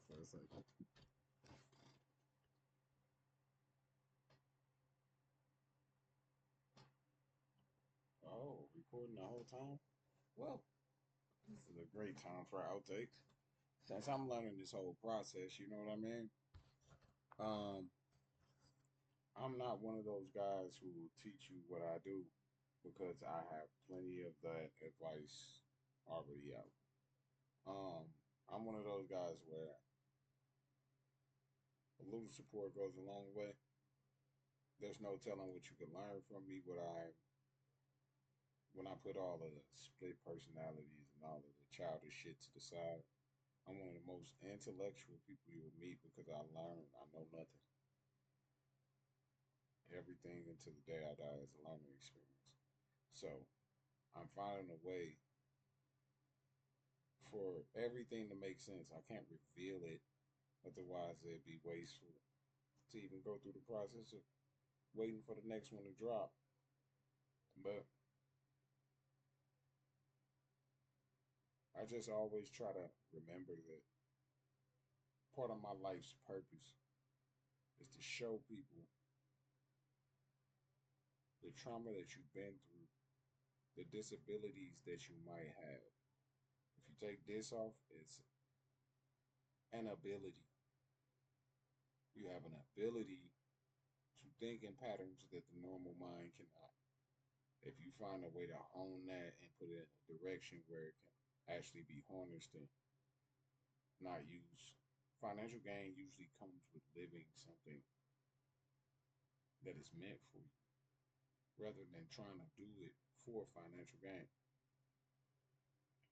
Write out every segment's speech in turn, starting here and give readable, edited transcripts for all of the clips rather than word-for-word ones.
for a second. Oh, recording the whole time? Well, this is a great time for outtakes. Since I'm learning this whole process, you know what I mean? Um, I'm not one of those guys who will teach you what I do because I have plenty of that advice already out. Um, I'm one of those guys where a little support goes a long way. There's no telling what you can learn from me when I put all of the split personalities and all of the childish shit to the side. I'm one of the most intellectual people you'll meet because I know nothing. Everything until the day I die is a learning experience. So I'm finding a way for everything to make sense. I can't reveal it, otherwise it'd be wasteful to even go through the process of waiting for the next one to drop. But I just always try to remember that part of my life's purpose is to show people the trauma that you've been through, the disabilities that you might have. If you take this off, it's an ability. You have an ability to think in patterns that the normal mind cannot. If you find a way to hone that and put it in a direction where it can actually be harnessed and not used, financial gain usually comes with living something that is meant for you rather than trying to do it for financial gain.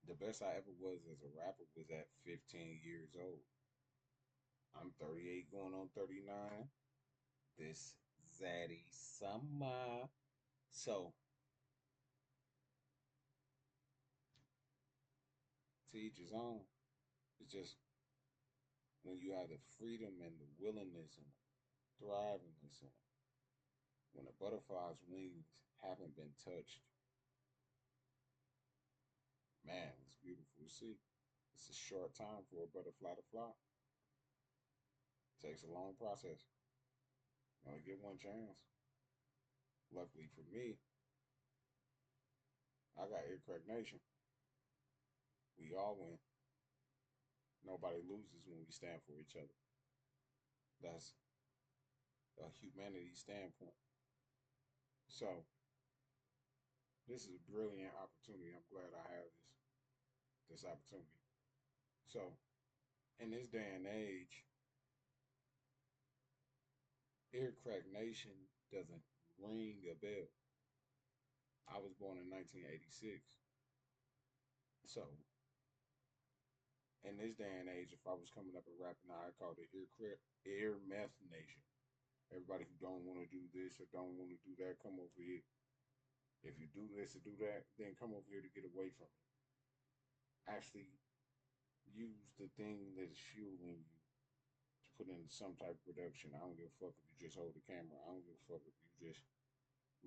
The best I ever was as a rapper was at 15 years old. I'm 38 going on 39 this zaddy summer. So, to each his own. It's just when you have the freedom and the willingness and the thrivingness and when a butterfly's wings haven't been touched, man, it's beautiful to see. It's a short time for a butterfly to fly. It takes a long process. You only get one chance. Luckily for me, I got aircraft nation. We all win. Nobody loses when we stand for each other. That's a humanity standpoint. So this is a brilliant opportunity. I'm glad I have this opportunity. So in this day and age, aircraft nation doesn't ring a bell. I was born in 1986. So in this day and age, if I was coming up and rapping, I'd call it air meth nation. Everybody who don't want to do this or don't want to do that, come over here. If you do this or do that, then come over here to get away from it. Actually use the thing that is fueling you to put in some type of production. I don't give a fuck if you just hold the camera. I don't give a fuck if you just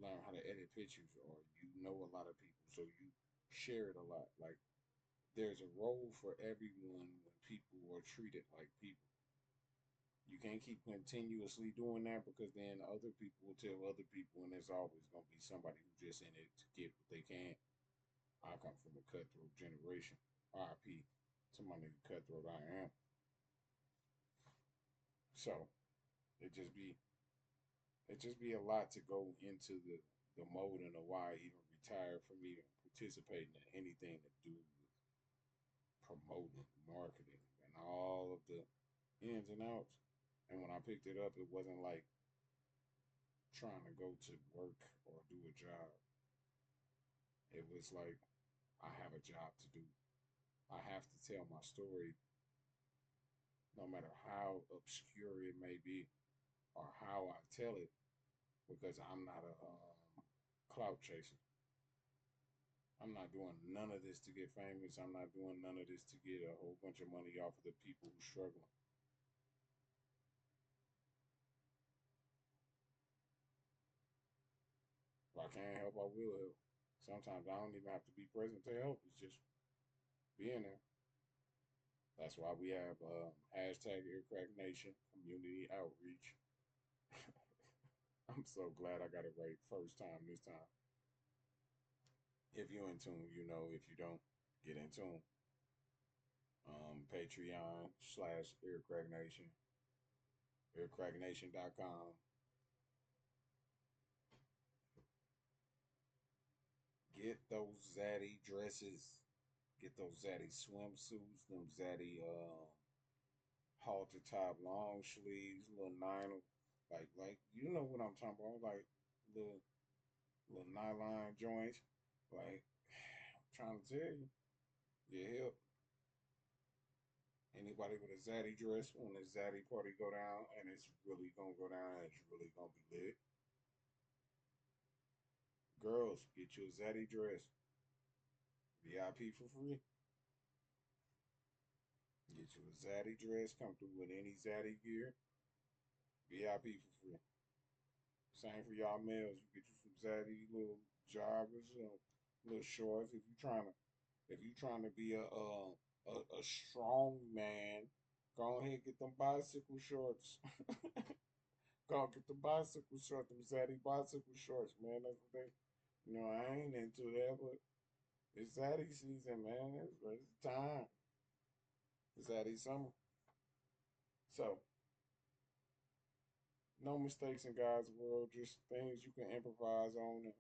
learn how to edit pictures or you know a lot of people, so you share it a lot. Like there's a role for everyone when people are treated like people. You can't keep continuously doing that because then other people will tell other people, and there's always gonna be somebody who's just in it to get what they can. I come from a cutthroat generation. RIP to my nigga cutthroat I am. So it just be it just be a lot to go into the mode and the why I even retire from even participating in anything to do with promoting, marketing, and all of the ins and outs. And when I picked it up, it wasn't like trying to go to work or do a job. It was like I have a job to do. I have to tell my story, no matter how obscure it may be or how I tell it, because I'm not a clout chaser. I'm not doing none of this to get famous. I'm not doing none of this to get a whole bunch of money off of the people who struggling. If I can't help, I will help. Sometimes I don't even have to be present to help. It's just being there. That's why we have hashtag Aircrack Nation community outreach. I'm so glad I got it right first time this time. If you're in tune, you know. If you don't, get in tune. Patreon / Aircrack Nation, aircracknation.com. Get those zaddy dresses. Get those zaddy swimsuits, them zaddy halter top long sleeves, little nine, like you know what I'm talking about, like little little nylon joints. Like I'm trying to tell you, your hip. Anybody with a zaddy dress when the zaddy party go down, and it's really gonna go down, and it's really gonna be lit. Girls, get you a zaddy dress, VIP for free. Get you a zaddy dress, come through with any zaddy gear, VIP for free. Same for y'all males. You get you some zaddy little joggers, little shorts. If you trying to be a strong man, go ahead and get them bicycle shorts. Go get the bicycle shorts, them zaddy bicycle shorts, man. That's what they. You know, I ain't into that, but it's zaddy season, man. It's time. It's zaddy summer. So no mistakes in God's world, just things you can improvise on and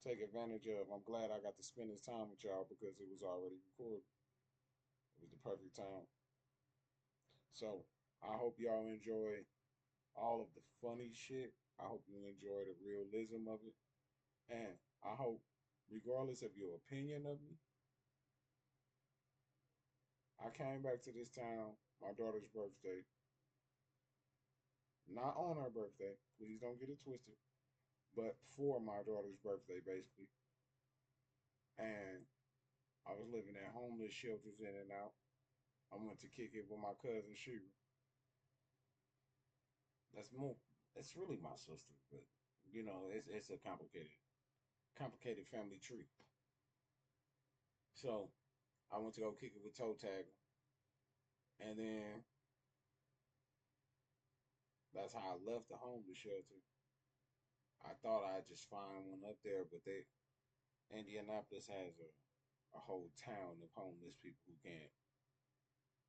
take advantage of. I'm glad I got to spend this time with y'all because it was already recorded. It was the perfect time. So I hope y'all enjoy all of the funny shit. I hope you enjoy the realism of it. And I hope, regardless of your opinion of me, I came back to this town, my daughter's birthday, not on her birthday. Please don't get it twisted, but for my daughter's birthday, basically. And I was living at homeless shelters in and out. I went to kick it with my cousin Shira. That's more. It's really my sister, but you know, it's a complicated family tree. So I went to go kick it with Toe Tag, and then that's how I left the homeless shelter. I thought I'd just find one up there, but they Indianapolis has a whole town of homeless people who can't,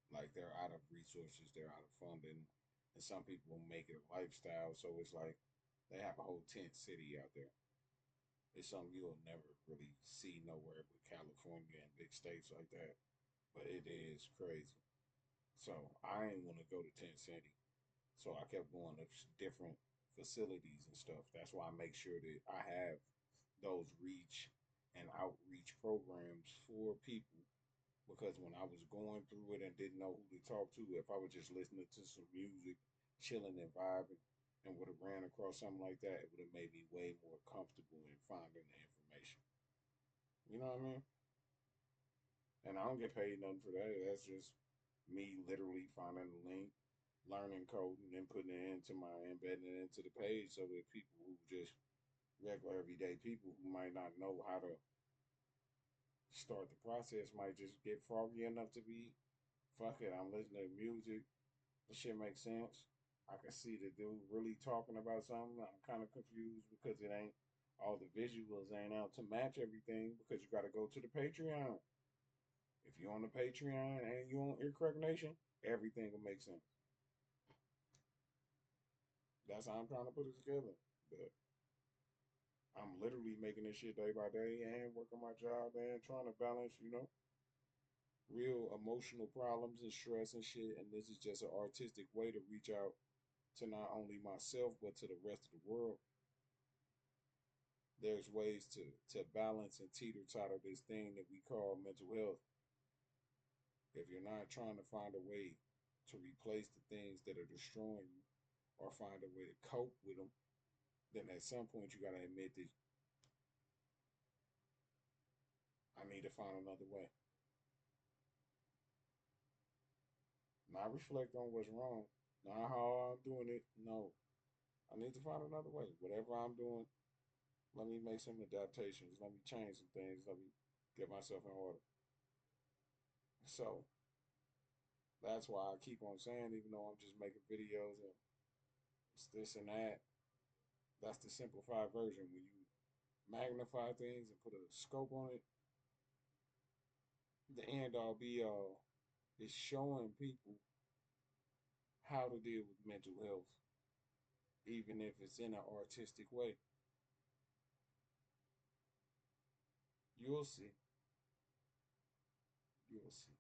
like, they're out of resources, they're out of funding, and some people make it a lifestyle. So it's like they have a whole tent city out there. It's something you'll never really see nowhere but California and big states like that. But it is crazy. So I ain't want to go to Tent City. So I kept going to different facilities and stuff. That's why I make sure that I have those reach and outreach programs for people, because when I was going through it and didn't know who to talk to, if I was just listening to some music, chilling and vibing, and would have ran across something like that, it would have made me way more comfortable in finding the information. You know what I mean? And I don't get paid nothing for that. That's just me literally finding the link, learning code, and then putting it into my embedding it into the page so that people who just regular everyday people who might not know how to start the process might just get froggy enough to be, fuck it, I'm listening to music. The shit makes sense. I can see the dude really talking about something. I'm kind of confused because it ain't all the visuals ain't out to match everything because you got to go to the Patreon. If you're on the Patreon and you're on Earcrack Nation, everything will make sense. That's how I'm trying to put it together. But I'm literally making this shit day by day and working my job and trying to balance, real emotional problems and stress and shit. And this is just an artistic way to reach out to not only myself but to the rest of the world. There's ways to balance and teeter totter this thing that we call mental health. If you're not trying to find a way to replace the things that are destroying you or find a way to cope with them, then at some point you got to admit that I need to find another way. Not reflect on what's wrong, not how I'm doing it. No, I need to find another way. Whatever I'm doing, let me make some adaptations. Let me change some things. Let me get myself in order. So That's why I keep on saying, even though I'm just making videos and it's this and that, that's the simplified version. When you magnify things and put a scope on it, the end all be all is showing people how to deal with mental health, even if it's in an artistic way. You'll see. You'll see.